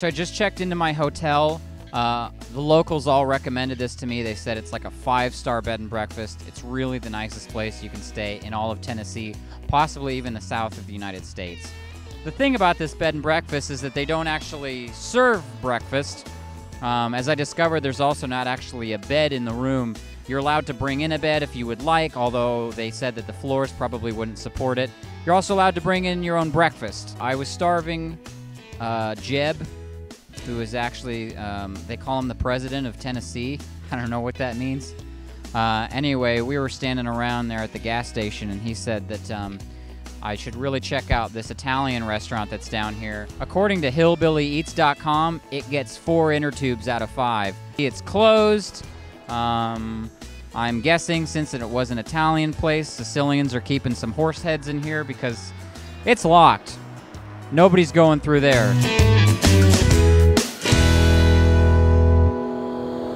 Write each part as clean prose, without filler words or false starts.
So I just checked into my hotel. The locals all recommended this to me. They said it's like a 5-star bed and breakfast. It's really the nicest place you can stay in all of Tennessee, possibly even the south of the United States. The thing about this bed and breakfast is that they don't actually serve breakfast. As I discovered, there's also not actually a bed in the room. You're allowed to bring in a bed if you would like, although they said that the floors probably wouldn't support it. You're also allowed to bring in your own breakfast. I was starving. Jeb, who is actually, they call him the president of Tennessee. I don't know what that means. Anyway, we were standing around there at the gas station, and he said that I should really check out this Italian restaurant that's down here. According to hillbillyeats.com, it gets 4 inner tubes out of 5. It's closed. I'm guessing since it was an Italian place, Sicilians are keeping some horse heads in here because it's locked. Nobody's going through there.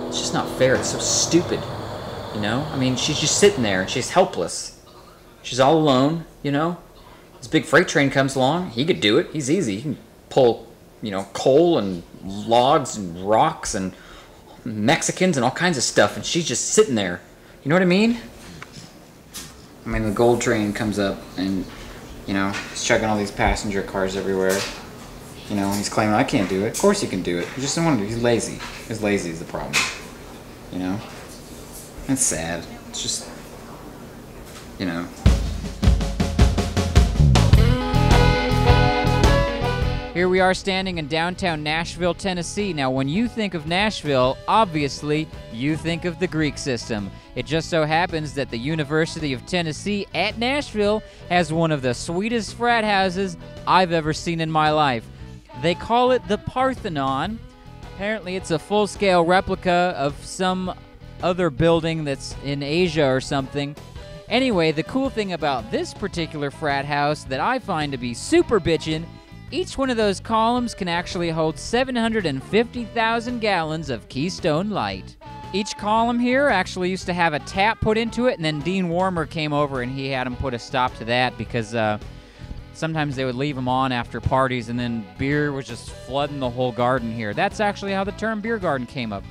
It's just not fair. It's so stupid, you know? I mean, she's just sitting there. She's helpless. She's all alone, you know? This big freight train comes along. He could do it. He's easy. He can pull, you know, coal and logs and rocks and Mexicans and all kinds of stuff, and she's just sitting there. You know what I mean? I mean, the gold train comes up and, you know, he's chugging all these passenger cars everywhere. You know, he's claiming, I can't do it. Of course he can do it. He just doesn't want to do it. He's lazy. He's lazy is the problem. You know? It's sad. It's just, you know. Here we are standing in downtown Nashville, Tennessee. Now, when you think of Nashville, obviously, you think of the Greek system. It just so happens that the University of Tennessee at Nashville has one of the sweetest frat houses I've ever seen in my life. They call it the Parthenon. Apparently, it's a full-scale replica of some other building that's in Asia or something. Anyway, the cool thing about this particular frat house that I find to be super bitchin', each one of those columns can actually hold 750,000 gallons of Keystone Light. Each column here actually used to have a tap put into it, and then Dean Warmer came over and he had him put a stop to that because sometimes they would leave them on after parties, and then beer was just flooding the whole garden here. That's actually how the term beer garden came up.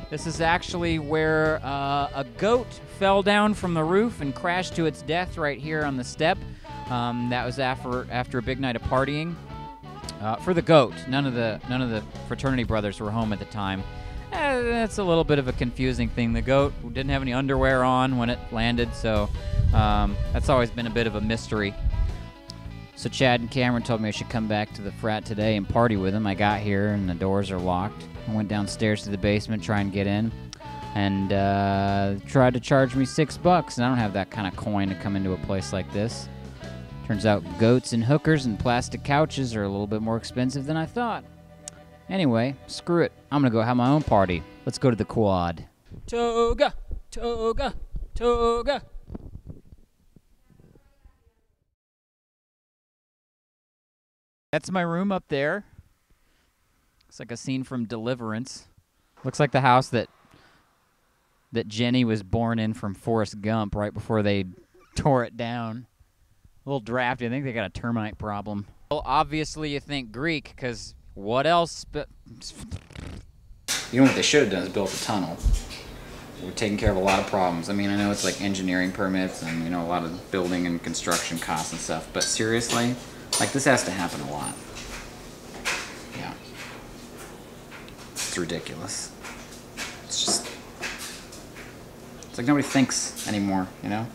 This is actually where a goat fell down from the roof and crashed to its death right here on the step. That was after a big night of partying. For the goat, none of the fraternity brothers were home at the time. That's a little bit of a confusing thing. The goat didn't have any underwear on when it landed, so that's always been a bit of a mystery. So Chad and Cameron told me I should come back to the frat today and party with them. I got here and the doors are locked. I went downstairs to the basement, try and get in, and tried to charge me $6, and I don't have that kind of coin to come into a place like this. Turns out goats and hookers and plastic couches are a little bit more expensive than I thought. Anyway, screw it. I'm gonna go have my own party. Let's go to the quad. Toga, toga, toga. That's my room up there. It's like a scene from Deliverance. Looks like the house that Jenny was born in from Forrest Gump right before they tore it down. A little drafty. I think they got a termite problem. Well, obviously you think Greek, because what else but... You know what they should have done is built a tunnel. We're taking care of a lot of problems. I mean, I know it's like engineering permits and, you know, a lot of building and construction costs and stuff, but seriously, like, this has to happen a lot. Yeah. It's ridiculous. It's just... It's like nobody thinks anymore, you know?